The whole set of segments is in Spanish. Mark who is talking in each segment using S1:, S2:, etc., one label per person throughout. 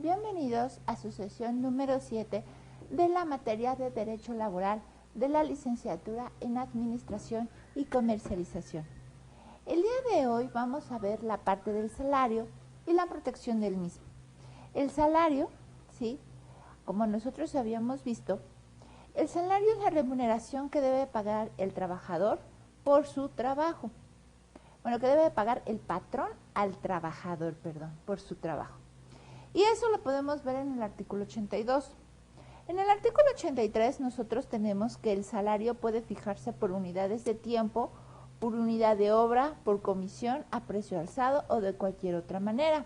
S1: bienvenidos a su sesión número 7 de la materia de Derecho Laboral de la licenciatura en Administración y Comercialización. El día de hoy vamos a ver la parte del salario y la protección del mismo. El salario, ¿sí? Como nosotros habíamos visto, el salario es la remuneración que debe pagar el trabajador por su trabajo. Bueno, que debe pagar el patrón al trabajador, por su trabajo. Y eso lo podemos ver en el artículo 82. En el artículo 83 nosotros tenemos que el salario puede fijarse por unidades de tiempo, por unidad de obra, por comisión, a precio alzado o de cualquier otra manera.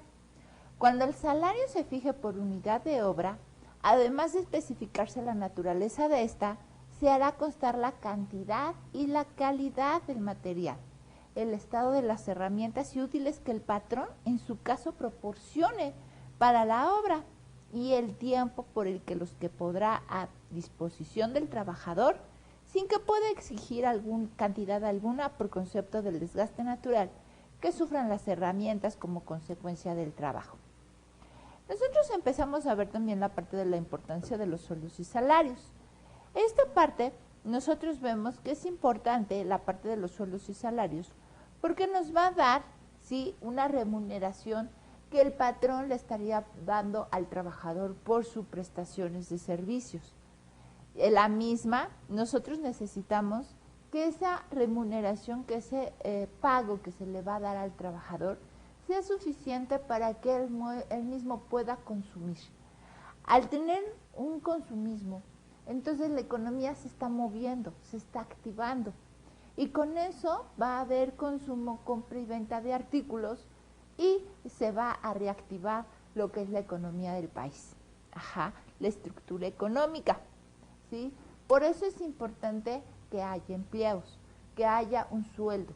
S1: Cuando el salario se fije por unidad de obra, además de especificarse la naturaleza de esta, se hará constar la cantidad y la calidad del material, el estado de las herramientas y útiles que el patrón en su caso proporcione para la obra y el tiempo por el que los que podrá a disposición del trabajador sin que pueda exigir cantidad alguna por concepto del desgaste natural que sufran las herramientas como consecuencia del trabajo. Nosotros empezamos a ver también la parte de la importancia de los sueldos y salarios. Esta parte nosotros vemos que es importante la parte de los sueldos y salarios porque nos va a dar, ¿sí?, una remuneración que el patrón le estaría dando al trabajador por sus prestaciones de servicios. La misma, nosotros necesitamos que esa remuneración, que ese pago que se le va a dar al trabajador sea suficiente para que él mismo pueda consumir. Al tener un consumismo, entonces la economía se está moviendo, se está activando. Y con eso va a haber consumo, compra y venta de artículos y se va a reactivar lo que es la economía del país. La estructura económica, ¿sí? Por eso es importante que haya empleos, que haya un sueldo,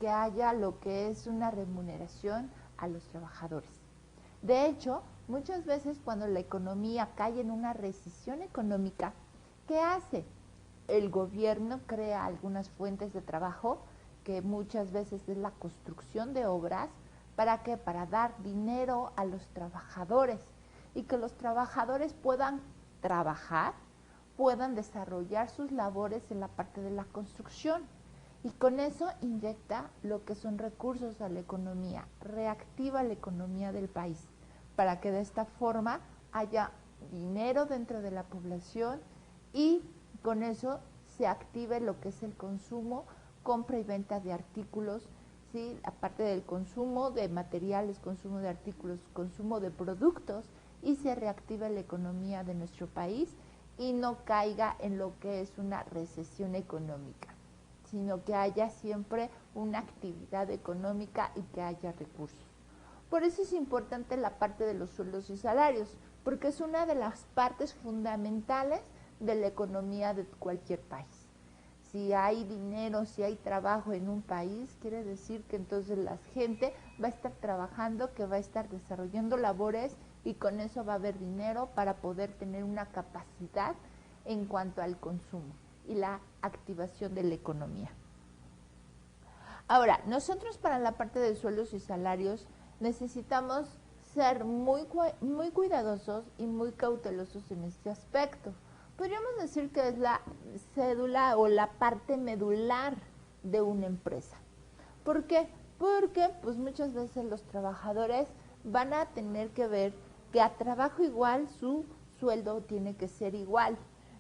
S1: que haya lo que es una remuneración a los trabajadores. De hecho, muchas veces cuando la economía cae en una recesión económica, ¿qué hace? El gobierno crea algunas fuentes de trabajo, que muchas veces es la construcción de obras. ¿Para qué? Para dar dinero a los trabajadores y que los trabajadores puedan trabajar, puedan desarrollar sus labores en la parte de la construcción. Y con eso inyecta lo que son recursos a la economía, reactiva la economía del país, para que de esta forma haya dinero dentro de la población y con eso se active lo que es el consumo, compra y venta de artículos, ¿sí? Aparte del consumo de materiales, consumo de artículos, consumo de productos, y se reactiva la economía de nuestro país y no caiga en lo que es una recesión económica, sino que haya siempre una actividad económica y que haya recursos. Por eso es importante la parte de los sueldos y salarios, porque es una de las partes fundamentales de la economía de cualquier país. Si hay dinero, si hay trabajo en un país, quiere decir que entonces la gente va a estar trabajando, que va a estar desarrollando labores y con eso va a haber dinero para poder tener una capacidad en cuanto al consumo y la activación de la economía. Ahora, nosotros para la parte de sueldos y salarios necesitamos ser muy cuidadosos y muy cautelosos en este aspecto. Podríamos decir que es la cédula o la parte medular de una empresa. ¿Por qué? Porque pues muchas veces los trabajadores van a tener que ver que a trabajo igual su sueldo tiene que ser igual.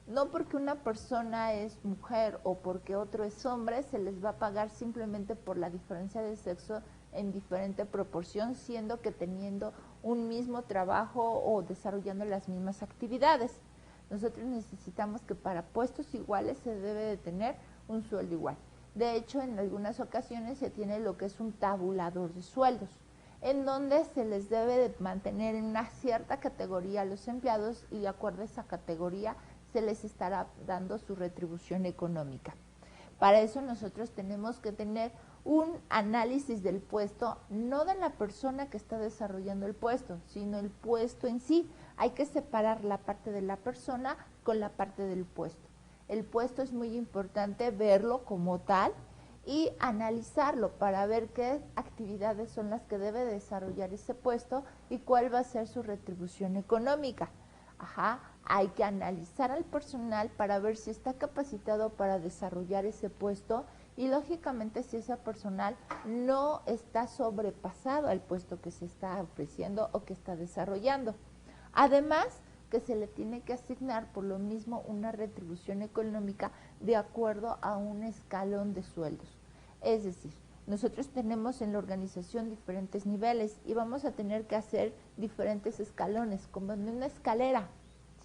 S1: No porque una persona es mujer o porque otro es hombre, se les va a pagar simplemente por la diferencia de sexo en diferente proporción, siendo que teniendo un mismo trabajo o desarrollando las mismas actividades. Nosotros necesitamos que para puestos iguales se debe de tener un sueldo igual. De hecho, en algunas ocasiones se tiene lo que es un tabulador de sueldos, en donde se les debe de mantener en una cierta categoría a los empleados y de acuerdo a esa categoría se les estará dando su retribución económica. Para eso nosotros tenemos que tener un análisis del puesto, no de la persona que está desarrollando el puesto, sino el puesto en sí. Hay que separar la parte de la persona con la parte del puesto. El puesto es muy importante verlo como tal y analizarlo para ver qué actividades son las que debe desarrollar ese puesto y cuál va a ser su retribución económica. Hay que analizar al personal para ver si está capacitado para desarrollar ese puesto y lógicamente si ese personal no está sobrepasado al puesto que se está ofreciendo o que está desarrollando. Además, que se le tiene que asignar por lo mismo una retribución económica de acuerdo a un escalón de sueldos. Es decir, nosotros tenemos en la organización diferentes niveles y vamos a tener que hacer diferentes escalones, como en una escalera,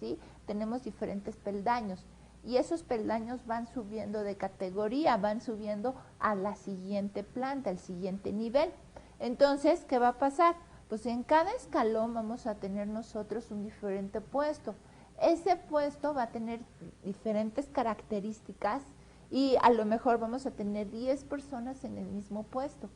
S1: ¿sí? Tenemos diferentes peldaños y esos peldaños van subiendo de categoría, van subiendo a la siguiente planta, al siguiente nivel. Entonces, ¿qué va a pasar? Pues en cada escalón vamos a tener nosotros un diferente puesto. Ese puesto va a tener diferentes características y a lo mejor vamos a tener 10 personas en el mismo puesto.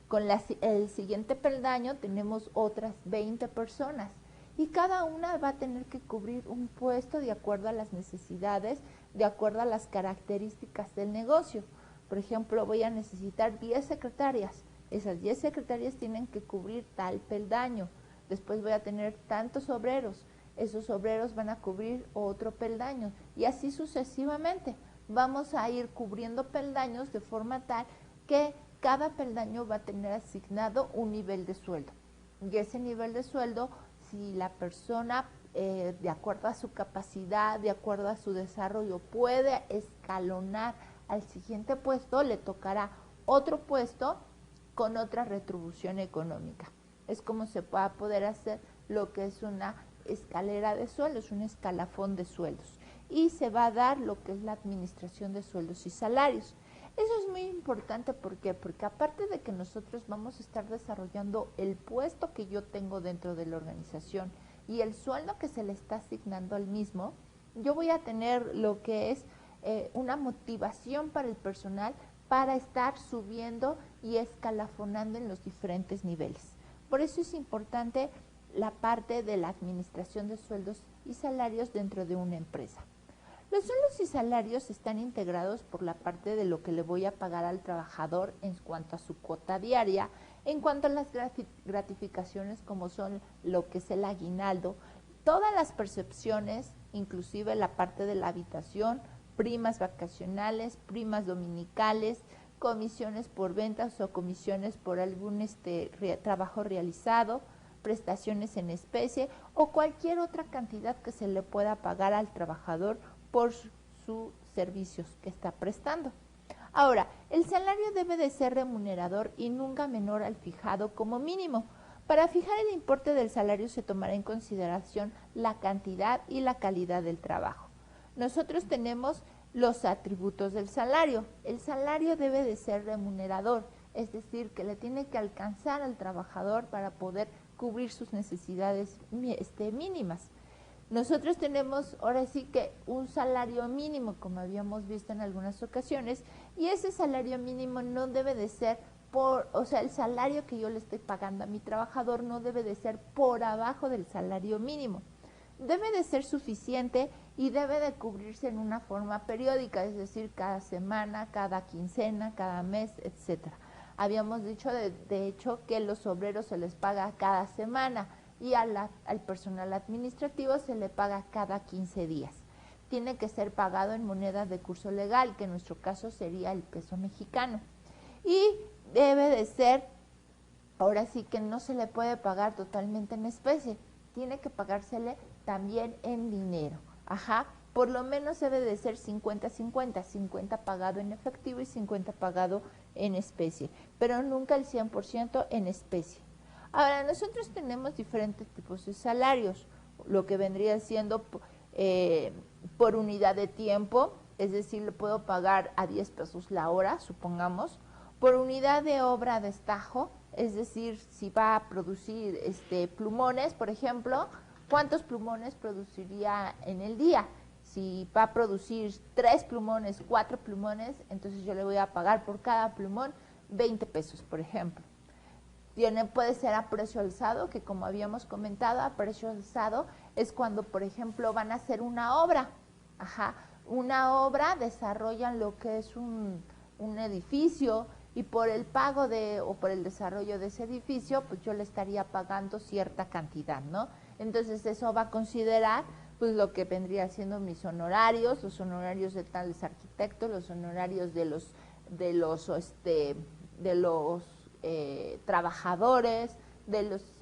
S1: Con el siguiente peldaño tenemos otras 20 personas y cada una va a tener que cubrir un puesto de acuerdo a las necesidades, de acuerdo a las características del negocio. Por ejemplo, voy a necesitar 10 secretarias. Esas 10 secretarias tienen que cubrir tal peldaño. Después voy a tener tantos obreros. Esos obreros van a cubrir otro peldaño. Y así sucesivamente. Vamos a ir cubriendo peldaños de forma tal que cada peldaño va a tener asignado un nivel de sueldo. Y ese nivel de sueldo, si la persona, de acuerdo a su capacidad, de acuerdo a su desarrollo, puede escalonar al siguiente puesto, le tocará otro puesto con otra retribución económica. Es como se va a poder hacer lo que es una escalera de sueldos, un escalafón de sueldos. Y se va a dar lo que es la administración de sueldos y salarios. Eso es muy importante, ¿por qué? Porque aparte de que nosotros vamos a estar desarrollando el puesto que yo tengo dentro de la organización y el sueldo que se le está asignando al mismo, yo voy a tener lo que es una motivación para el personal para estar subiendo y escalafonando en los diferentes niveles. Por eso es importante la parte de la administración de sueldos y salarios dentro de una empresa. Los sueldos y salarios están integrados por la parte de lo que le voy a pagar al trabajador en cuanto a su cuota diaria, en cuanto a las gratificaciones como son lo que es el aguinaldo, todas las percepciones, inclusive la parte de la habitación, primas vacacionales, primas dominicales, comisiones por ventas o comisiones por algún trabajo realizado, prestaciones en especie o cualquier otra cantidad que se le pueda pagar al trabajador por sus servicios que está prestando. Ahora, el salario debe de ser remunerador y nunca menor al fijado como mínimo. Para fijar el importe del salario se tomará en consideración la cantidad y la calidad del trabajo. Nosotros tenemos los atributos del salario. El salario debe de ser remunerador, es decir, que le tiene que alcanzar al trabajador para poder cubrir sus necesidades mínimas. Nosotros tenemos ahora sí que un salario mínimo, como habíamos visto en algunas ocasiones, y ese salario mínimo no debe de ser el salario que yo le estoy pagando a mi trabajador no debe de ser por abajo del salario mínimo. Debe de ser suficiente y debe de cubrirse en una forma periódica, es decir, cada semana, cada quincena, cada mes, etcétera. Habíamos dicho, de hecho, que los obreros se les paga cada semana y al personal administrativo se le paga cada 15 días. Tiene que ser pagado en moneda de curso legal, que en nuestro caso sería el peso mexicano. Y debe de ser, ahora sí que no se le puede pagar totalmente en especie, tiene que pagársele también en dinero. Por lo menos debe de ser 50-50, 50 pagado en efectivo y 50 pagado en especie, pero nunca el 100% en especie. Ahora, nosotros tenemos diferentes tipos de salarios, lo que vendría siendo por unidad de tiempo, es decir, le puedo pagar a 10 pesos la hora, supongamos, por unidad de obra de estajo, es decir, si va a producir plumones, por ejemplo, ¿cuántos plumones produciría en el día? Si va a producir 3 plumones, 4 plumones, entonces yo le voy a pagar por cada plumón 20 pesos, por ejemplo. Puede ser a precio alzado, que como habíamos comentado, a precio alzado es cuando, por ejemplo, van a hacer una obra. Una obra, desarrollan lo que es un edificio y por el pago o por el desarrollo de ese edificio, pues yo le estaría pagando cierta cantidad, ¿no? Entonces eso va a considerar pues lo que vendría siendo mis honorarios, los honorarios de tales arquitectos, los honorarios de los trabajadores, de los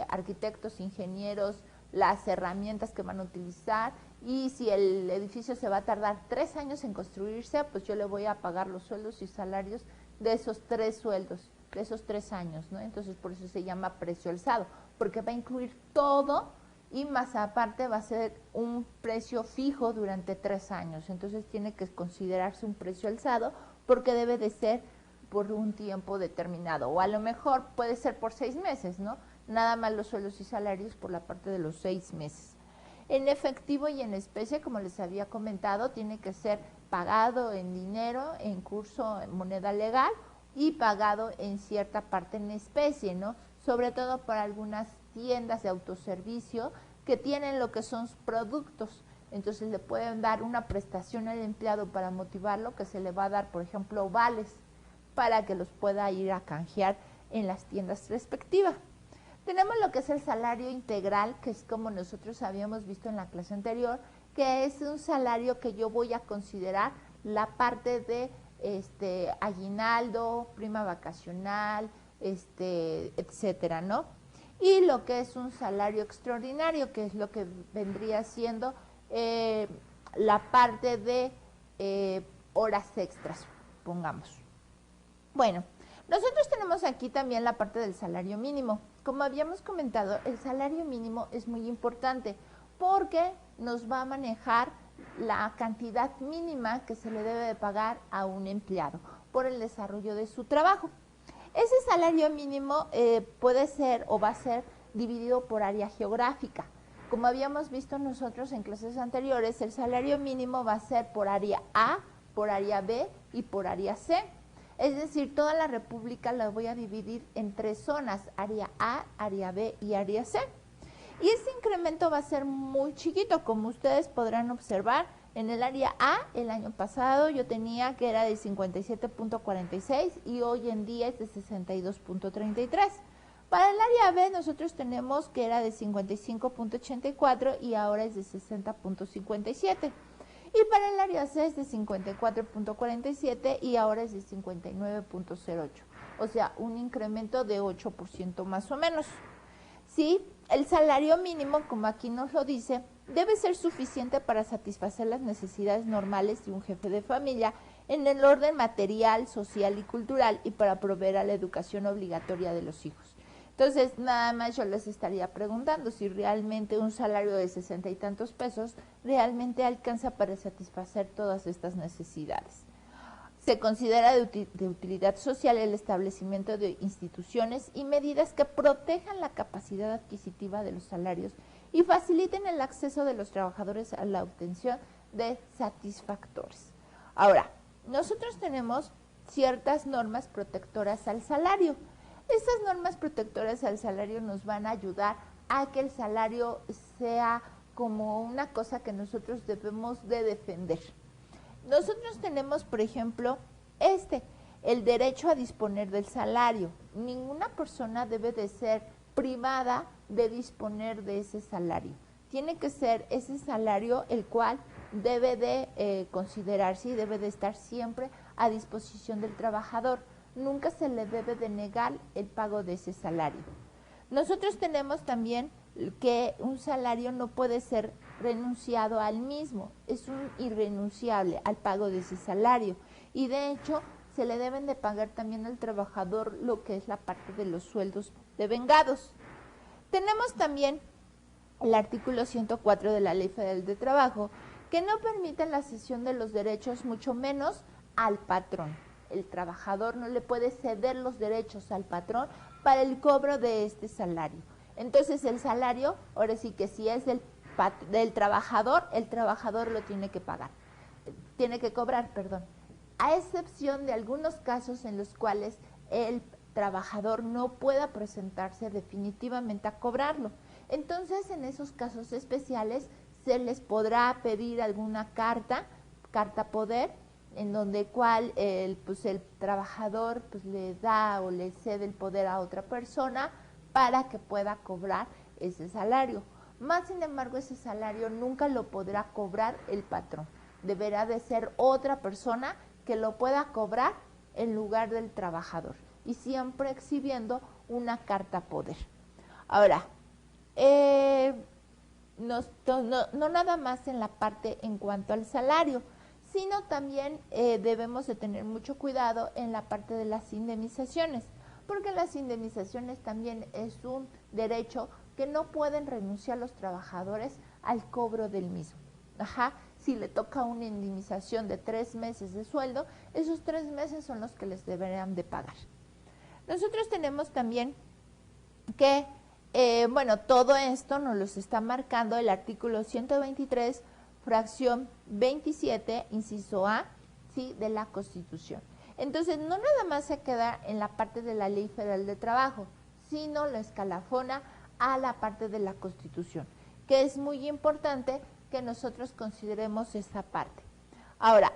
S1: arquitectos, ingenieros, las herramientas que van a utilizar, y si el edificio se va a tardar 3 años en construirse, pues yo le voy a pagar los sueldos y salarios de esos 3 sueldos, de esos 3 años, ¿no? Entonces por eso se llama precio alzado, porque va a incluir todo y más aparte va a ser un precio fijo durante 3 años. Entonces tiene que considerarse un precio alzado porque debe de ser por un tiempo determinado, o a lo mejor puede ser por 6 meses, ¿no? Nada más los sueldos y salarios por la parte de los 6 meses. En efectivo y en especie, como les había comentado, tiene que ser pagado en dinero, en curso, en moneda legal, y pagado en cierta parte en especie, ¿no? Sobre todo para algunas tiendas de autoservicio que tienen lo que son productos. Entonces le pueden dar una prestación al empleado para motivarlo, que se le va a dar, por ejemplo, vales, para que los pueda ir a canjear en las tiendas respectivas. Tenemos lo que es el salario integral, que es como nosotros habíamos visto en la clase anterior, que es un salario que yo voy a considerar la parte de aguinaldo, prima vacacional, etcétera, ¿no? Y lo que es un salario extraordinario, que es lo que vendría siendo la parte de horas extras, pongamos. Bueno, nosotros tenemos aquí también la parte del salario mínimo. Como habíamos comentado, el salario mínimo es muy importante porque nos va a manejar la cantidad mínima que se le debe de pagar a un empleado por el desarrollo de su trabajo. Ese salario mínimo puede ser o va a ser dividido por área geográfica. Como habíamos visto nosotros en clases anteriores, el salario mínimo va a ser por área A, por área B y por área C. Es decir, toda la República la voy a dividir en 3 zonas, área A, área B y área C. Y ese incremento va a ser muy chiquito, como ustedes podrán observar. En el área A, el año pasado yo tenía que era de 57.46 y hoy en día es de 62.33. Para el área B nosotros tenemos que era de 55.84 y ahora es de 60.57. Y para el área C es de 54.47 y ahora es de 59.08. O sea, un incremento de 8% más o menos. Sí, el salario mínimo, como aquí nos lo dice, debe ser suficiente para satisfacer las necesidades normales de un jefe de familia en el orden material, social y cultural y para proveer a la educación obligatoria de los hijos. Entonces, nada más yo les estaría preguntando si realmente un salario de 60 y tantos pesos realmente alcanza para satisfacer todas estas necesidades. Se considera de utilidad social el establecimiento de instituciones y medidas que protejan la capacidad adquisitiva de los salarios y faciliten el acceso de los trabajadores a la obtención de satisfactores. Ahora, nosotros tenemos ciertas normas protectoras al salario. Estas normas protectoras al salario nos van a ayudar a que el salario sea como una cosa que nosotros debemos de defender. Nosotros tenemos, por ejemplo, el derecho a disponer del salario. Ninguna persona debe de ser privada de disponer de ese salario. Tiene que ser ese salario el cual debe de considerarse y debe de estar siempre a disposición del trabajador. Nunca se le debe de negar el pago de ese salario. Nosotros tenemos también que un salario no puede ser renunciado al mismo, es un irrenunciable al pago de ese salario y de hecho se le deben de pagar también al trabajador lo que es la parte de los sueldos devengados. Tenemos también el artículo 104 de la Ley Federal de Trabajo que no permite la cesión de los derechos, mucho menos al patrón. El trabajador no le puede ceder los derechos al patrón para el cobro de este salario. Entonces el salario, ahora sí que si es del trabajador, el trabajador lo tiene que pagar, tiene que cobrar, perdón, a excepción de algunos casos en los cuales el trabajador no pueda presentarse definitivamente a cobrarlo. Entonces en esos casos especiales se les podrá pedir alguna carta poder, en donde pues el trabajador pues le da o le cede el poder a otra persona para que pueda cobrar ese salario. Más sin embargo, ese salario nunca lo podrá cobrar el patrón. Deberá de ser otra persona que lo pueda cobrar en lugar del trabajador y siempre exhibiendo una carta poder. Ahora, no nada más en la parte en cuanto al salario, sino también debemos de tener mucho cuidado en la parte de las indemnizaciones, porque las indemnizaciones también es un derecho que no pueden renunciar los trabajadores al cobro del mismo. Si le toca una indemnización de 3 meses de sueldo, esos 3 meses son los que les deberían de pagar. Nosotros tenemos también que, todo esto nos lo está marcando el artículo 123, fracción 27, inciso A, ¿sí?, de la Constitución. Entonces, no nada más se queda en la parte de la Ley Federal de Trabajo, sino lo escalafona a la parte de la Constitución, que es muy importante que nosotros consideremos esta parte. Ahora,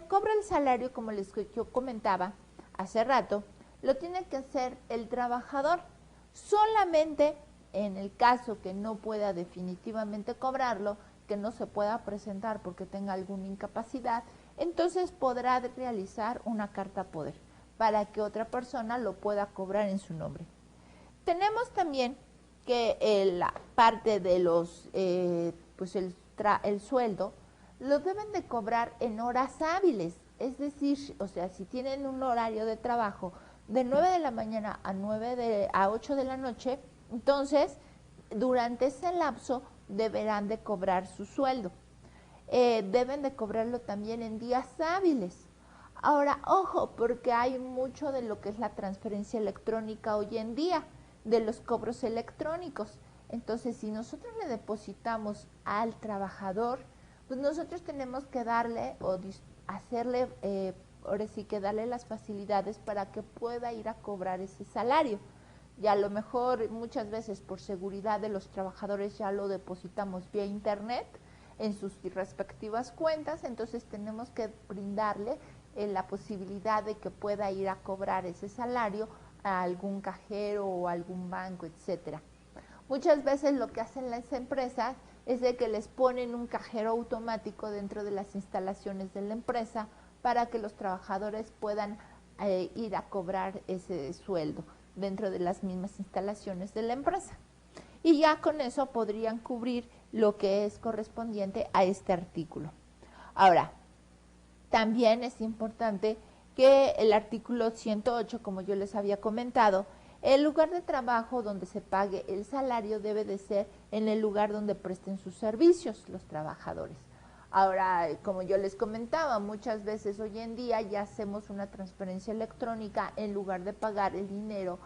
S1: cobra el salario, como yo comentaba hace rato, lo tiene que hacer el trabajador. Solamente en el caso que no pueda definitivamente cobrarlo, que no se pueda presentar porque tenga alguna incapacidad, entonces podrá realizar una carta poder para que otra persona lo pueda cobrar en su nombre. Tenemos también que la parte de los, el sueldo, lo deben de cobrar en horas hábiles, es decir, o sea, si tienen un horario de trabajo de 9 de la mañana a 8 de la noche, entonces durante ese lapso deberán de cobrar su sueldo. Deben de cobrarlo también en días hábiles. Ahora, ojo, porque hay mucho de lo que es la transferencia electrónica hoy en día, de los cobros electrónicos. Entonces, si nosotros le depositamos al trabajador, pues nosotros tenemos que darle o hacerle, ahora sí que darle las facilidades para que pueda ir a cobrar ese salario. Y a lo mejor muchas veces por seguridad de los trabajadores ya lo depositamos vía internet en sus respectivas cuentas, entonces tenemos que brindarle la posibilidad de que pueda ir a cobrar ese salario a algún cajero o algún banco, etcétera. Muchas veces lo que hacen las empresas es de que les ponen un cajero automático dentro de las instalaciones de la empresa para que los trabajadores puedan ir a cobrar ese sueldo dentro de las mismas instalaciones de la empresa. Y ya con eso podrían cubrir lo que es correspondiente a este artículo. Ahora, también es importante que el artículo 108, como yo les había comentado, el lugar de trabajo donde se pague el salario debe de ser en el lugar donde presten sus servicios los trabajadores. Ahora, como yo les comentaba, muchas veces hoy en día ya hacemos una transferencia electrónica en lugar de pagar el dinero,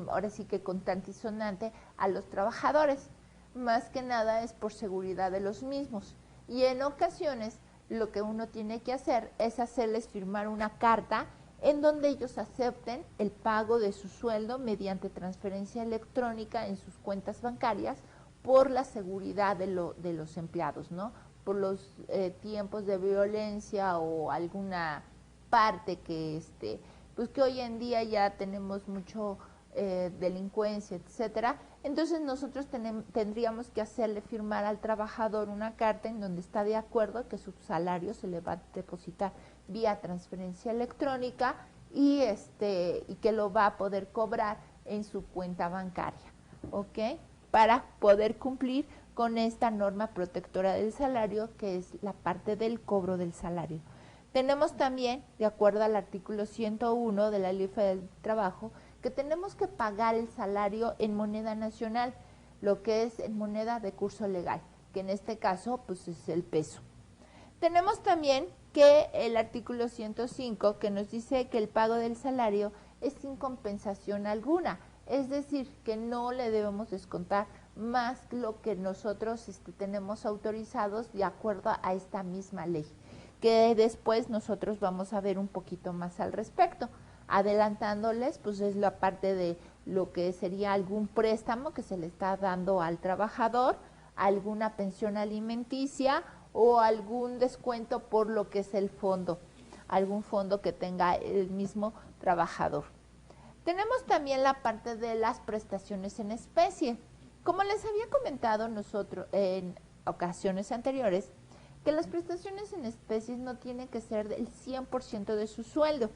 S1: ahora sí que contante y sonante, a los trabajadores. Más que nada es por seguridad de los mismos. Y en ocasiones lo que uno tiene que hacer es hacerles firmar una carta en donde ellos acepten el pago de su sueldo mediante transferencia electrónica en sus cuentas bancarias por la seguridad de los empleados, ¿no? Por los tiempos de violencia o alguna parte que, pues que hoy en día ya tenemos mucho delincuencia, etcétera. Entonces nosotros tendríamos que hacerle firmar al trabajador una carta en donde está de acuerdo que su salario se le va a depositar vía transferencia electrónica y que lo va a poder cobrar en su cuenta bancaria, ¿ok? Para poder cumplir con esta norma protectora del salario, que es la parte del cobro del salario. Tenemos también, de acuerdo al artículo 101 de la Ley Federal del Trabajo, que tenemos que pagar el salario en moneda nacional, lo que es en moneda de curso legal, que en este caso pues es el peso. Tenemos también que el artículo 105, que nos dice que el pago del salario es sin compensación alguna, es decir, que no le debemos descontar más lo que nosotros tenemos autorizados de acuerdo a esta misma ley, que después nosotros vamos a ver un poquito más al respecto. Adelantándoles, pues es la parte de lo que sería algún préstamo que se le está dando al trabajador, alguna pensión alimenticia o algún descuento por lo que es el fondo, algún fondo que tenga el mismo trabajador. Tenemos también la parte de las prestaciones en especie. Como les había comentado nosotros en ocasiones anteriores, que las prestaciones en especie no tienen que ser del 100% de su sueldo.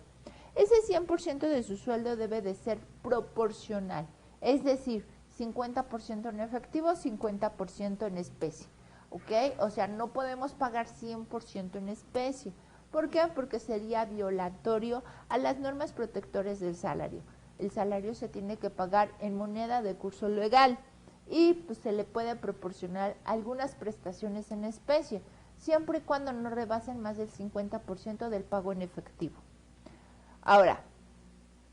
S1: Ese 100% de su sueldo debe de ser proporcional, es decir, 50% en efectivo, 50% en especie, ¿ok? O sea, no podemos pagar 100% en especie. ¿Por qué? Porque sería violatorio a las normas protectoras del salario. El salario se tiene que pagar en moneda de curso legal y pues, se le puede proporcionar algunas prestaciones en especie, siempre y cuando no rebasen más del 50% del pago en efectivo. Ahora,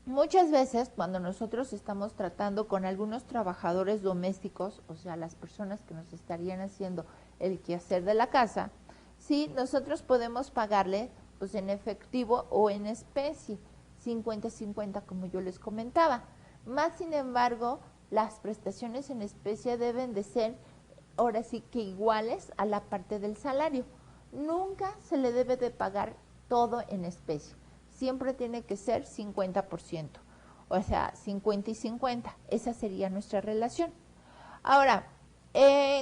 S1: muchas veces cuando nosotros estamos tratando con algunos trabajadores domésticos, o sea, las personas que nos estarían haciendo el quehacer de la casa, sí, nosotros podemos pagarle pues en efectivo o en especie, 50-50 como yo les comentaba. Más sin embargo, las prestaciones en especie deben de ser ahora sí que iguales a la parte del salario. Nunca se le debe de pagar todo en especie. Siempre tiene que ser 50%, o sea, 50 y 50. Esa sería nuestra relación. Ahora,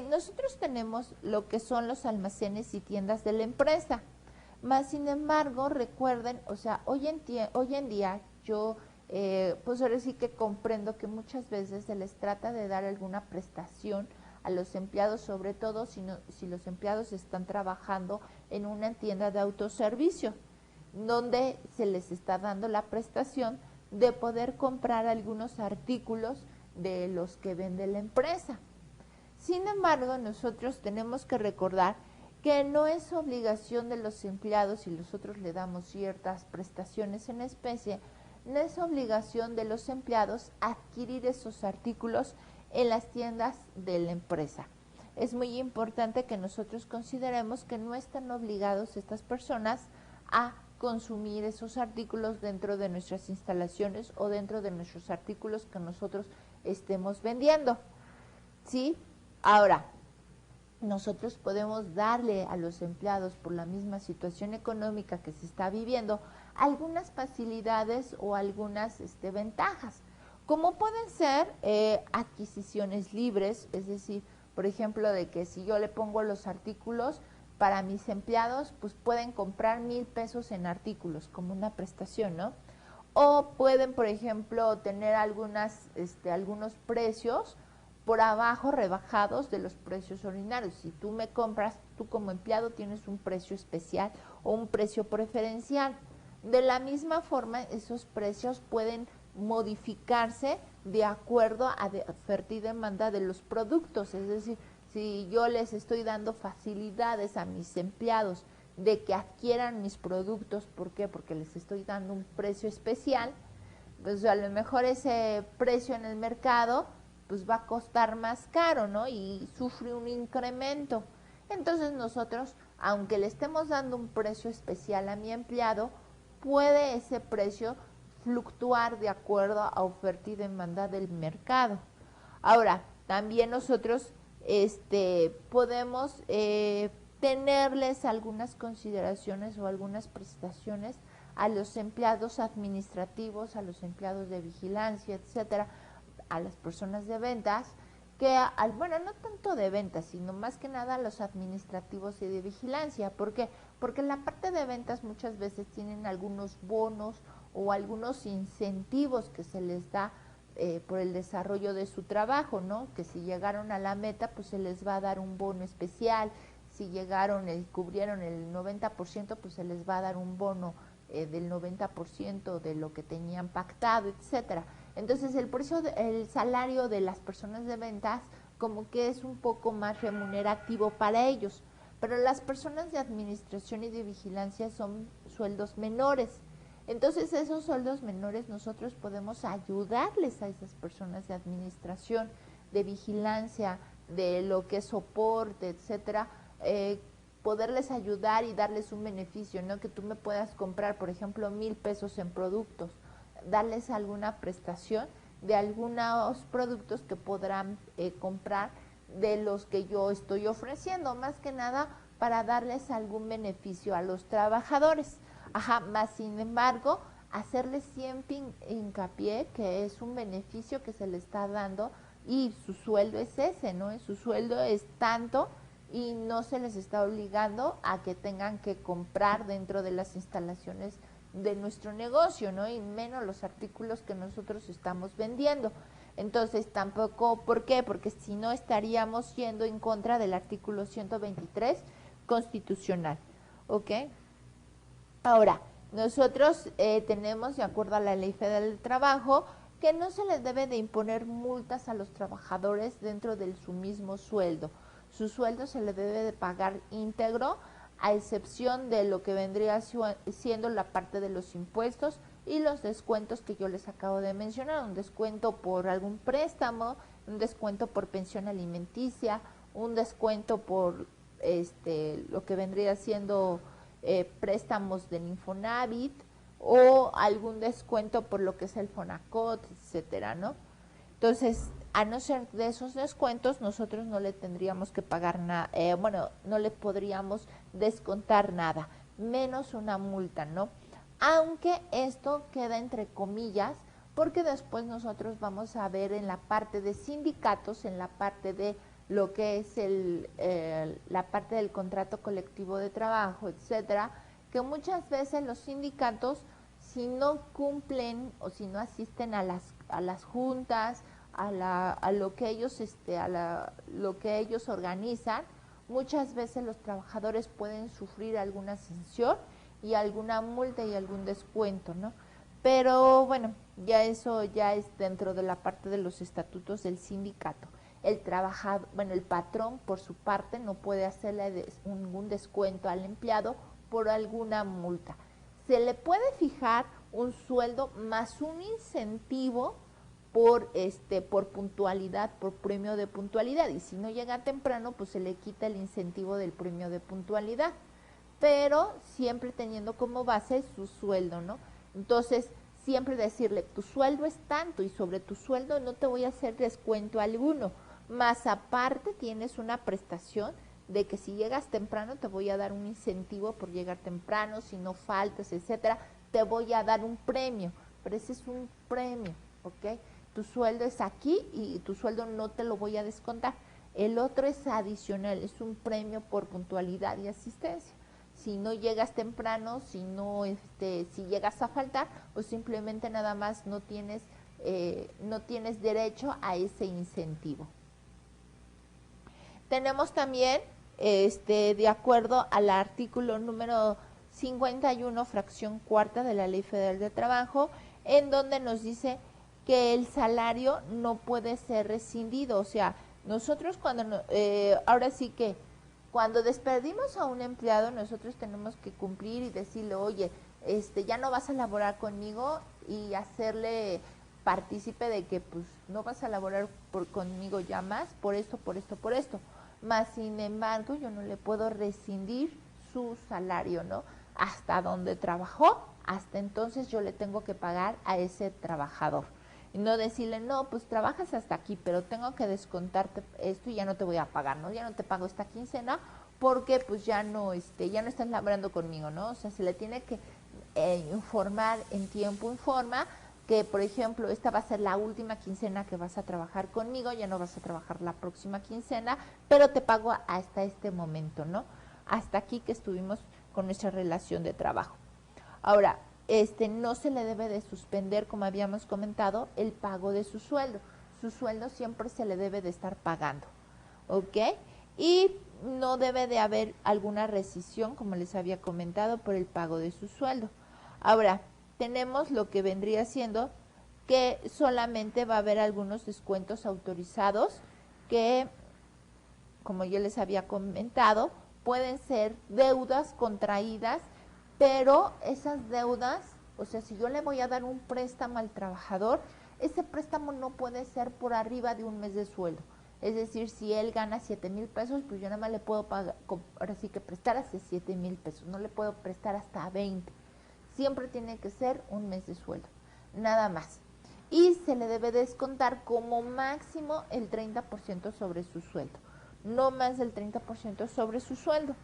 S1: nosotros tenemos lo que son los almacenes y tiendas de la empresa. Más sin embargo, recuerden, o sea, hoy en día yo, pues ahora sí que comprendo que muchas veces se les trata de dar alguna prestación a los empleados, sobre todo si los empleados están trabajando en una tienda de autoservicio, donde se les está dando la prestación de poder comprar algunos artículos de los que vende la empresa. Sin embargo, nosotros tenemos que recordar que no es obligación de los empleados, si nosotros le damos ciertas prestaciones en especie, no es obligación de los empleados adquirir esos artículos en las tiendas de la empresa. Es muy importante que nosotros consideremos que no están obligados estas personas a consumir esos artículos dentro de nuestras instalaciones o dentro de nuestros artículos que nosotros estemos vendiendo, ¿sí? Ahora, nosotros podemos darle a los empleados, por la misma situación económica que se está viviendo, algunas facilidades o algunas ventajas, como pueden ser adquisiciones libres, es decir, por ejemplo, de que si yo le pongo los artículos para mis empleados, pues pueden comprar 1,000 pesos en artículos como una prestación, ¿no? O pueden, por ejemplo, tener algunos precios por abajo rebajados de los precios ordinarios. Si tú me compras, tú como empleado tienes un precio especial o un precio preferencial. De la misma forma, esos precios pueden modificarse de acuerdo a la oferta y demanda de los productos. Es decir, si yo les estoy dando facilidades a mis empleados de que adquieran mis productos, ¿por qué? Porque les estoy dando un precio especial, pues a lo mejor ese precio en el mercado pues va a costar más caro, ¿no? Y sufre un incremento. Entonces nosotros, aunque le estemos dando un precio especial a mi empleado, puede ese precio fluctuar de acuerdo a oferta y demanda del mercado. Ahora, también nosotros podemos tenerles algunas consideraciones o algunas prestaciones a los empleados administrativos, a los empleados de vigilancia, etcétera, a las personas de ventas, bueno, no tanto de ventas, sino más que nada a los administrativos y de vigilancia. ¿Por qué? Porque en la parte de ventas muchas veces tienen algunos bonos o algunos incentivos que se les da por el desarrollo de su trabajo, ¿no? Que si llegaron a la meta, pues se les va a dar un bono especial. Si llegaron y cubrieron el 90%, pues se les va a dar un bono del 90% de lo que tenían pactado, etcétera. Entonces el salario de las personas de ventas como que es un poco más remunerativo para ellos, pero las personas de administración y de vigilancia son sueldos menores. Entonces esos sueldos menores nosotros podemos ayudarles a esas personas de administración, de vigilancia, de lo que es soporte, etcétera, poderles ayudar y darles un beneficio, ¿no? Que tú me puedas comprar, por ejemplo, 1,000 pesos en productos, darles alguna prestación de algunos productos que podrán comprar de los que yo estoy ofreciendo, más que nada para darles algún beneficio a los trabajadores. Ajá, más sin embargo, hacerles siempre hincapié que es un beneficio que se le está dando y su sueldo es ese, ¿no? Su sueldo es tanto y no se les está obligando a que tengan que comprar dentro de las instalaciones de nuestro negocio, ¿no? Y menos los artículos que nosotros estamos vendiendo. Entonces tampoco, ¿por qué? Porque si no estaríamos yendo en contra del artículo 123 constitucional, ¿ok? Ahora, nosotros tenemos, de acuerdo a la Ley Federal del Trabajo, que no se les debe de imponer multas a los trabajadores dentro de su mismo sueldo. Su sueldo se le debe de pagar íntegro, a excepción de lo que vendría siendo la parte de los impuestos y los descuentos que yo les acabo de mencionar, un descuento por algún préstamo, un descuento por pensión alimenticia, un descuento por lo que vendría siendo préstamos del Infonavit o algún descuento por lo que es el Fonacot, etcétera, ¿no? Entonces, a no ser de esos descuentos, nosotros no le tendríamos que pagar nada, no le podríamos descontar nada, menos una multa, ¿no? Aunque esto queda entre comillas, porque después nosotros vamos a ver en la parte de sindicatos, en la parte de lo que es la parte del contrato colectivo de trabajo, etcétera, que muchas veces los sindicatos, si no cumplen o si no asisten a las juntas, a lo que ellos lo que ellos organizan, muchas veces los trabajadores pueden sufrir alguna sanción y alguna multa y algún descuento, ¿no? Pero bueno, ya eso ya es dentro de la parte de los estatutos del sindicato. El patrón por su parte no puede hacerle ningún descuento al empleado por alguna multa. Se le puede fijar un sueldo más un incentivo por puntualidad, por premio de puntualidad, y si no llega temprano, pues se le quita el incentivo del premio de puntualidad, pero siempre teniendo como base su sueldo, ¿no? Entonces, siempre decirle, tu sueldo es tanto y sobre tu sueldo no te voy a hacer descuento alguno, más aparte tienes una prestación de que si llegas temprano te voy a dar un incentivo por llegar temprano, si no faltas, etcétera, te voy a dar un premio, pero ese es un premio, ¿ok? Tu sueldo es aquí y tu sueldo no te lo voy a descontar. El otro es adicional, es un premio por puntualidad y asistencia. Si no llegas temprano, si llegas a faltar, o simplemente nada más no tienes derecho a ese incentivo. Tenemos también, de acuerdo al artículo número 51, fracción cuarta de la Ley Federal de Trabajo, en donde nos dice que el salario no puede ser rescindido. O sea, nosotros ahora sí que cuando despedimos a un empleado, nosotros tenemos que cumplir y decirle, oye, ya no vas a laborar conmigo, y hacerle partícipe de que pues no vas a laborar conmigo ya más, por esto, por esto, por esto. Más sin embargo, yo no le puedo rescindir su salario, ¿no? Hasta donde trabajó, hasta entonces yo le tengo que pagar a ese trabajador. Y no decirle, no, pues trabajas hasta aquí, pero tengo que descontarte esto y ya no te voy a pagar, ¿no? Ya no te pago esta quincena porque pues ya no estás laborando conmigo, ¿no? O sea, se le tiene que informar en tiempo y forma que, por ejemplo, esta va a ser la última quincena que vas a trabajar conmigo, ya no vas a trabajar la próxima quincena, pero te pago hasta este momento, ¿no? Hasta aquí que estuvimos con nuestra relación de trabajo. Ahora, no se le debe de suspender, como habíamos comentado, el pago de su sueldo. Su sueldo siempre se le debe de estar pagando, ¿ok? Y no debe de haber alguna rescisión, como les había comentado, por el pago de su sueldo. Ahora, tenemos lo que vendría siendo que solamente va a haber algunos descuentos autorizados que, como yo les había comentado, pueden ser deudas contraídas, pero esas deudas, o sea, si yo le voy a dar un préstamo al trabajador, ese préstamo no puede ser por arriba de un mes de sueldo. Es decir, si él gana 7,000 pesos, pues yo nada más le puedo pagar, ahora sí que prestar hasta 7,000 pesos, no le puedo prestar hasta 20. Siempre tiene que ser un mes de sueldo, nada más. Y se le debe descontar como máximo el 30% sobre su sueldo, no más del 30% sobre su sueldo.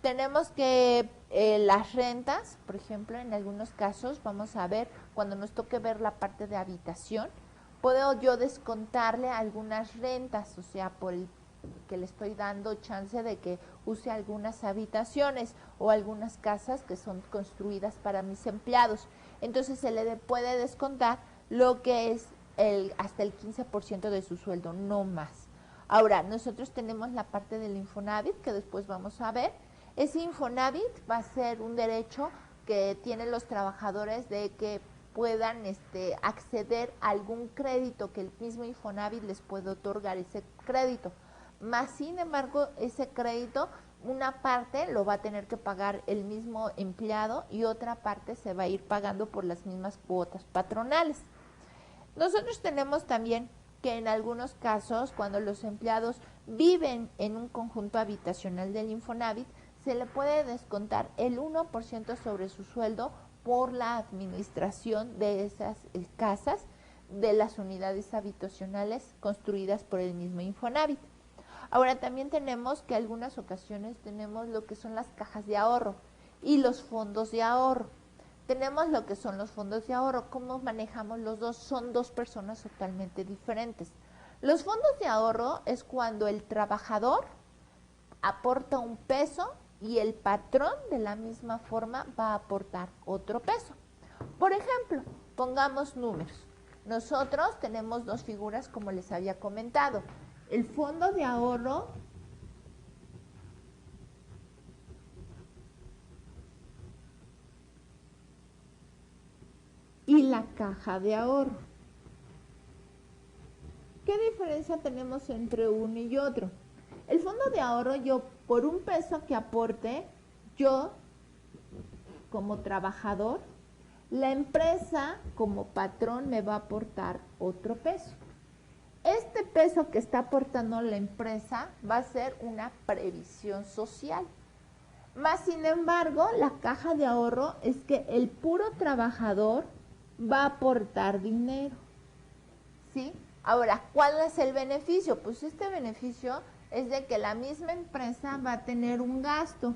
S1: tenemos que las rentas, por ejemplo, en algunos casos, vamos a ver, cuando nos toque ver la parte de habitación, puedo yo descontarle algunas rentas, o sea, por el que le estoy dando chance de que use algunas habitaciones o algunas casas que son construidas para mis empleados. Entonces se le puede descontar lo que es hasta el 15% de su sueldo, no más. Ahora, nosotros tenemos la parte del Infonavit, que después vamos a ver. Ese Infonavit va a ser un derecho que tienen los trabajadores de que puedan acceder a algún crédito que el mismo Infonavit les puede otorgar ese crédito. Más sin embargo, ese crédito, una parte lo va a tener que pagar el mismo empleado y otra parte se va a ir pagando por las mismas cuotas patronales. Nosotros tenemos también que en algunos casos, cuando los empleados viven en un conjunto habitacional del Infonavit, se le puede descontar el 1% sobre su sueldo por la administración de esas casas, de las unidades habitacionales construidas por el mismo Infonavit. Ahora también tenemos que algunas ocasiones tenemos lo que son las cajas de ahorro y los fondos de ahorro. Tenemos lo que son los fondos de ahorro. ¿Cómo manejamos los dos? Son dos personas totalmente diferentes. Los fondos de ahorro es cuando el trabajador aporta un peso y el patrón de la misma forma va a aportar otro peso. Por ejemplo, pongamos números. Nosotros tenemos dos figuras como les había comentado. El fondo de ahorro y la caja de ahorro. ¿Qué diferencia tenemos entre uno y otro? El fondo de ahorro, yo por un peso que aporte, yo como trabajador, la empresa como patrón me va a aportar otro peso. Este peso que está aportando la empresa va a ser una previsión social. Más sin embargo, la caja de ahorro es que el puro trabajador va a aportar dinero. ¿Sí? Ahora, ¿cuál es el beneficio? Pues este beneficio es de que la misma empresa va a tener un gasto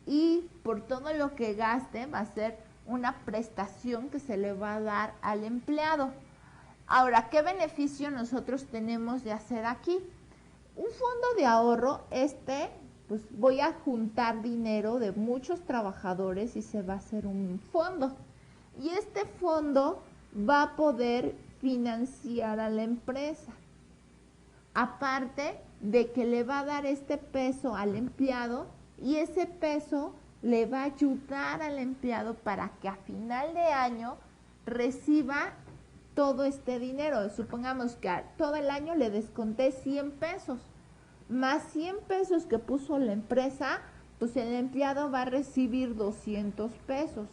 S1: y por todo lo que gaste va a ser una prestación que se le va a dar al empleado. Ahora, ¿qué beneficio nosotros tenemos de hacer aquí? Un fondo de ahorro, pues voy a juntar dinero de muchos trabajadores y se va a hacer un fondo. Y este fondo va a poder financiar a la empresa. Aparte de que le va a dar este peso al empleado y ese peso le va a ayudar al empleado para que a final de año reciba todo este dinero. Supongamos que todo el año le desconté 100 pesos, más 100 pesos que puso la empresa, pues el empleado va a recibir 200 pesos,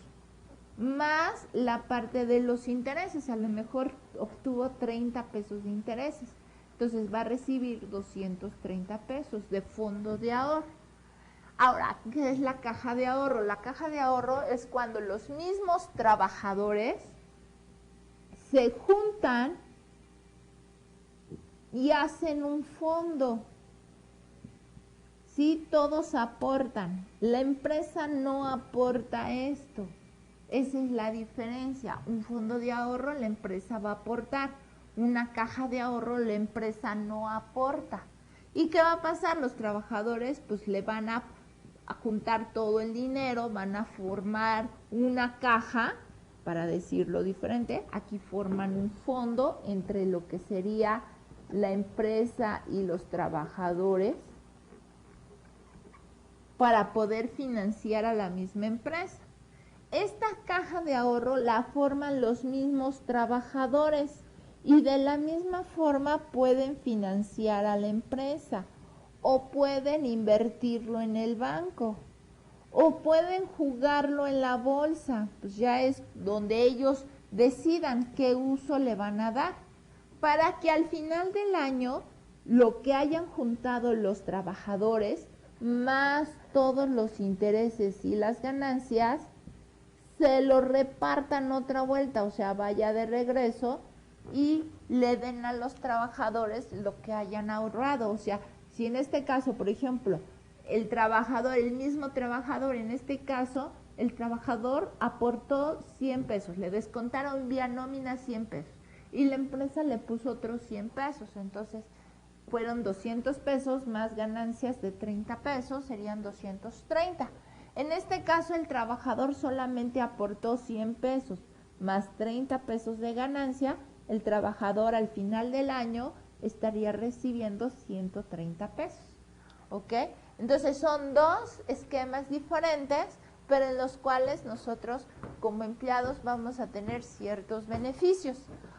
S1: más la parte de los intereses, a lo mejor obtuvo 30 pesos de intereses, entonces va a recibir 230 pesos de fondo de ahorro. Ahora, ¿qué es la caja de ahorro? La caja de ahorro es cuando los mismos trabajadores se juntan y hacen un fondo. Sí, todos aportan. La empresa no aporta esto. Esa es la diferencia. Un fondo de ahorro la empresa va a aportar. Una caja de ahorro la empresa no aporta. ¿Y qué va a pasar? Los trabajadores pues le van a juntar todo el dinero, van a formar una caja, para decirlo diferente. Aquí forman un fondo entre lo que sería la empresa y los trabajadores para poder financiar a la misma empresa. Esta caja de ahorro la forman los mismos trabajadores y de la misma forma pueden financiar a la empresa o pueden invertirlo en el banco o pueden jugarlo en la bolsa, pues ya es donde ellos decidan qué uso le van a dar, para que al final del año lo que hayan juntado los trabajadores, más todos los intereses y las ganancias, se lo repartan otra vuelta, o sea, vaya de regreso y le den a los trabajadores lo que hayan ahorrado. O sea, si en este caso, por ejemplo, el trabajador, el mismo trabajador, en este caso, el trabajador aportó 100 pesos, le descontaron vía nómina 100 pesos y la empresa le puso otros 100 pesos, entonces fueron 200 pesos más ganancias de 30 pesos, serían 230. En este caso el trabajador solamente aportó 100 pesos más 30 pesos de ganancia, el trabajador al final del año estaría recibiendo 130 pesos. ¿Ok? Entonces son dos esquemas diferentes, pero en los cuales nosotros como empleados vamos a tener ciertos beneficios.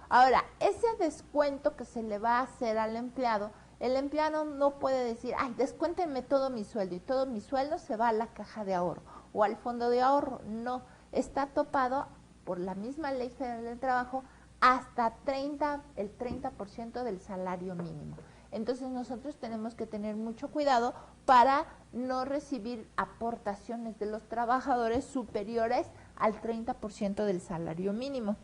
S1: Ahora, ese descuento que se le va a hacer al empleado, el empleado no puede decir, ay, descuéntenme todo mi sueldo y todo mi sueldo se va a la caja de ahorro o al fondo de ahorro. No, está topado por la misma ley federal del trabajo hasta el 30% del salario mínimo. Entonces nosotros tenemos que tener mucho cuidado para no recibir aportaciones de los trabajadores superiores al 30% del salario mínimo.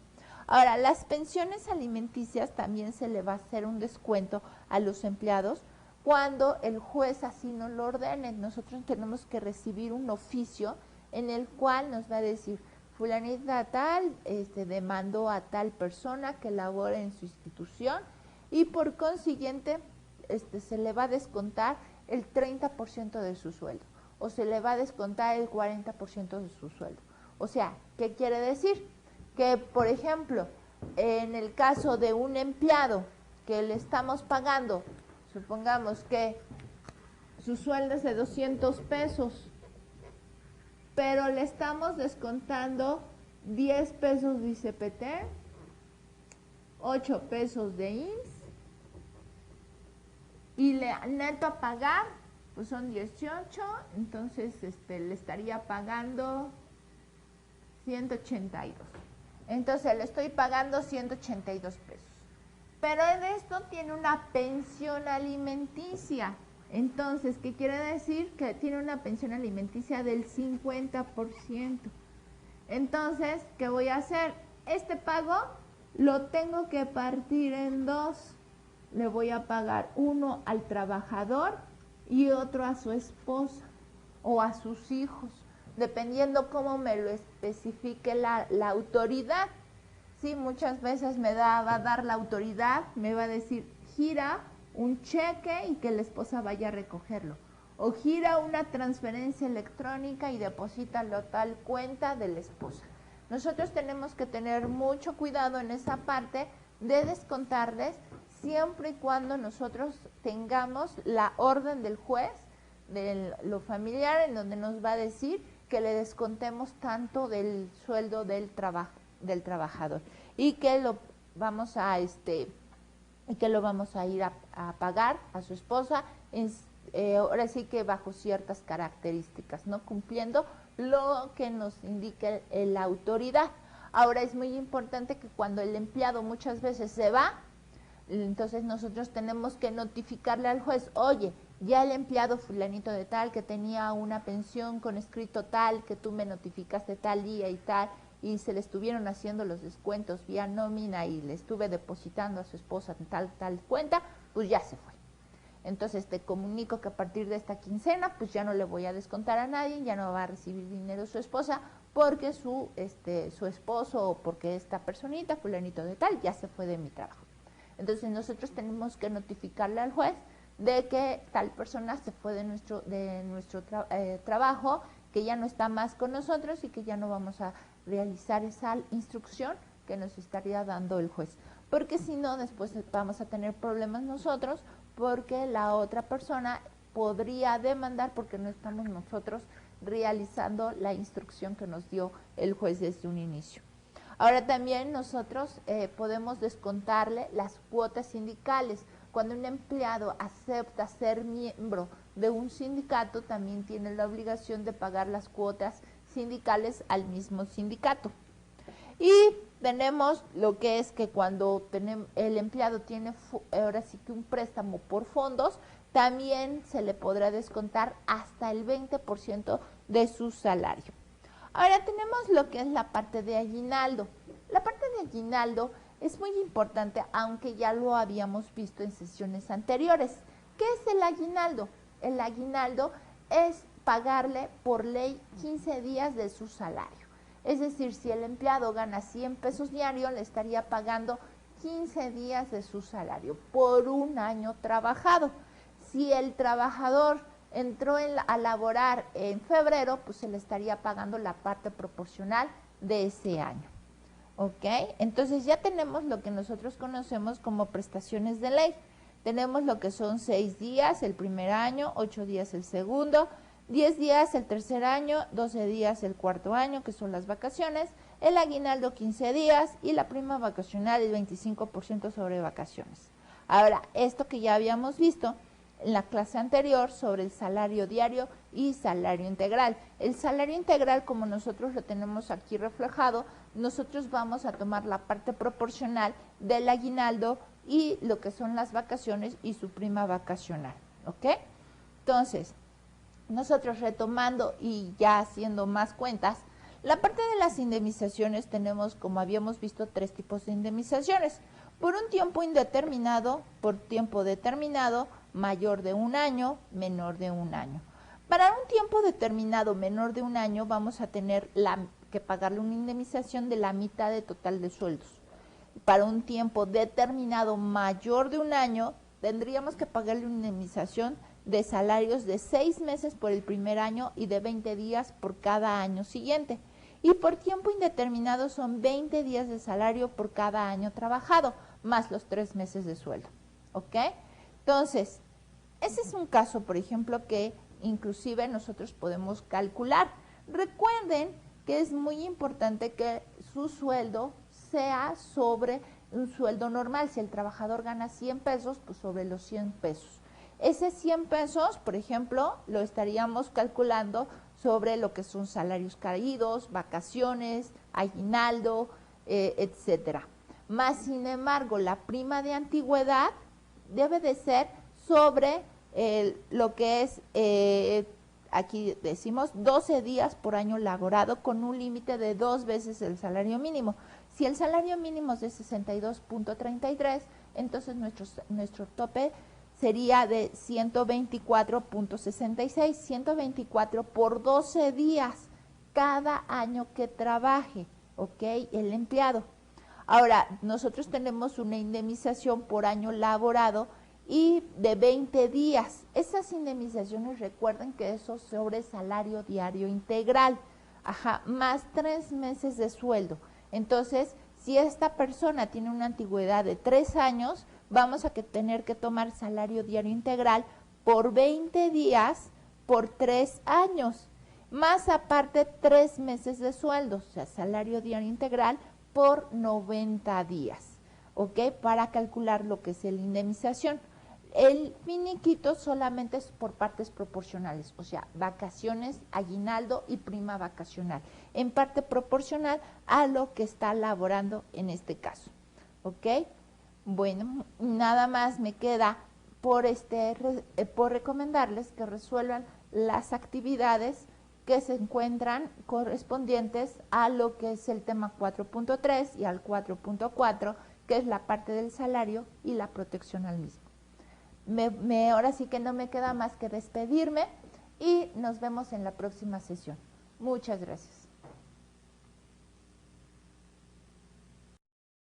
S1: Ahora, las pensiones alimenticias también se le va a hacer un descuento a los empleados cuando el juez así nos lo ordene. Nosotros tenemos que recibir un oficio en el cual nos va a decir, fulanita tal demandó a tal persona que labore en su institución y por consiguiente se le va a descontar el 30% de su sueldo o se le va a descontar el 40% de su sueldo. O sea, ¿qué quiere decir? Que, por ejemplo, en el caso de un empleado que le estamos pagando, supongamos que su sueldo es de 200 pesos, pero le estamos descontando 10 pesos de ICPT, 8 pesos de IMSS, y neto a pagar, pues son 18, entonces le estaría pagando 182. Entonces le estoy pagando 182 pesos. Pero en esto tiene una pensión alimenticia. Entonces, ¿qué quiere decir? Que tiene una pensión alimenticia del 50%. Entonces, ¿qué voy a hacer? Este pago lo tengo que partir en dos. Le voy a pagar uno al trabajador y otro a su esposa o a sus hijos, dependiendo cómo me lo especifique la autoridad. Sí, muchas veces va a dar la autoridad, me va a decir, gira un cheque y que la esposa vaya a recogerlo. O gira una transferencia electrónica y deposítalo a tal cuenta de la esposa. Nosotros tenemos que tener mucho cuidado en esa parte de descontarles siempre y cuando nosotros tengamos la orden del juez de lo familiar en donde nos va a decir que le descontemos tanto del sueldo del trabajador y que lo vamos a ir a pagar a su esposa ahora sí que bajo ciertas características, no cumpliendo lo que nos indique la autoridad. Ahora es muy importante que cuando el empleado muchas veces se va, entonces nosotros tenemos que notificarle al juez, oye, ya el empleado fulanito de tal que tenía una pensión con escrito tal, que tú me notificaste tal día y tal, y se le estuvieron haciendo los descuentos vía nómina y le estuve depositando a su esposa en tal cuenta, pues ya se fue. Entonces te comunico que a partir de esta quincena, pues ya no le voy a descontar a nadie, ya no va a recibir dinero su esposa, porque su esposo o porque esta personita, fulanito de tal, ya se fue de mi trabajo. Entonces nosotros tenemos que notificarle al juez de que tal persona se fue de nuestro trabajo, que ya no está más con nosotros y que ya no vamos a realizar esa instrucción que nos estaría dando el juez. Porque si no, después vamos a tener problemas nosotros, porque la otra persona podría demandar porque no estamos nosotros realizando la instrucción que nos dio el juez desde un inicio. Ahora también nosotros podemos descontarle las cuotas sindicales. Cuando un empleado acepta ser miembro de un sindicato, también tiene la obligación de pagar las cuotas sindicales al mismo sindicato. Y tenemos lo que es que cuando el empleado tiene ahora sí que un préstamo por fondos, también se le podrá descontar hasta el 20% de su salario. Ahora tenemos lo que es la parte de aguinaldo. La parte de aguinaldo es muy importante, aunque ya lo habíamos visto en sesiones anteriores. ¿Qué es el aguinaldo? El aguinaldo es pagarle por ley 15 días de su salario. Es decir, si el empleado gana 100 pesos diarios, le estaría pagando 15 días de su salario por un año trabajado. Si el trabajador entró a laborar en febrero, pues se le estaría pagando la parte proporcional de ese año. ¿Ok? Entonces ya tenemos lo que nosotros conocemos como prestaciones de ley. Tenemos lo que son 6 días el primer año, 8 días el segundo, 10 días el tercer año, 12 días el cuarto año, que son las vacaciones, el aguinaldo 15 días y la prima vacacional el 25% sobre vacaciones. Ahora, esto que ya habíamos visto en la clase anterior sobre el salario diario y salario integral. El salario integral, como nosotros lo tenemos aquí reflejado, nosotros vamos a tomar la parte proporcional del aguinaldo y lo que son las vacaciones y su prima vacacional, ¿ok? Entonces, nosotros retomando y ya haciendo más cuentas, la parte de las indemnizaciones tenemos, como habíamos visto, 3 tipos de indemnizaciones. Por un tiempo indeterminado, por tiempo determinado, mayor de 1 año, menor de 1 año. Para un tiempo determinado menor de 1 año vamos a tener que pagarle una indemnización de la mitad de total de sueldos. Para un tiempo determinado mayor de 1 año tendríamos que pagarle una indemnización de salarios de 6 meses por el primer año y de 20 días por cada año siguiente. Y por tiempo indeterminado son 20 días de salario por cada año trabajado, más los 3 meses de sueldo. ¿Ok? Entonces, ese es un caso, por ejemplo, que inclusive nosotros podemos calcular. Recuerden que es muy importante que su sueldo sea sobre un sueldo normal. Si el trabajador gana 100 pesos, pues sobre los 100 pesos. Ese 100 pesos, por ejemplo, lo estaríamos calculando sobre lo que son salarios caídos, vacaciones, aguinaldo, etcétera. Más sin embargo, la prima de antigüedad debe de ser sobre lo que es, aquí decimos, 12 días por año laborado con un límite de 2 veces el salario mínimo. Si el salario mínimo es de 62.33, entonces nuestro tope sería de 124.66, 124 por 12 días cada año que trabaje, ¿ok? El empleado. Ahora, nosotros tenemos una indemnización por año laborado y de 20 días. Esas indemnizaciones, recuerden que eso sobre salario diario integral, más 3 meses de sueldo. Entonces, si esta persona tiene una antigüedad de 3 años, vamos a tener que tomar salario diario integral por 20 días por 3 años, más aparte 3 meses de sueldo, o sea, salario diario integral por 90 días, ¿ok? Para calcular lo que es la indemnización. El finiquito solamente es por partes proporcionales, o sea, vacaciones, aguinaldo y prima vacacional, en parte proporcional a lo que está laborando en este caso, ¿ok? Bueno, nada más me queda por recomendarles que resuelvan las actividades que se encuentran correspondientes a lo que es el tema 4.3 y al 4.4, que es la parte del salario y la protección al mismo. Ahora sí que no me queda más que despedirme y nos vemos en la próxima sesión. Muchas gracias.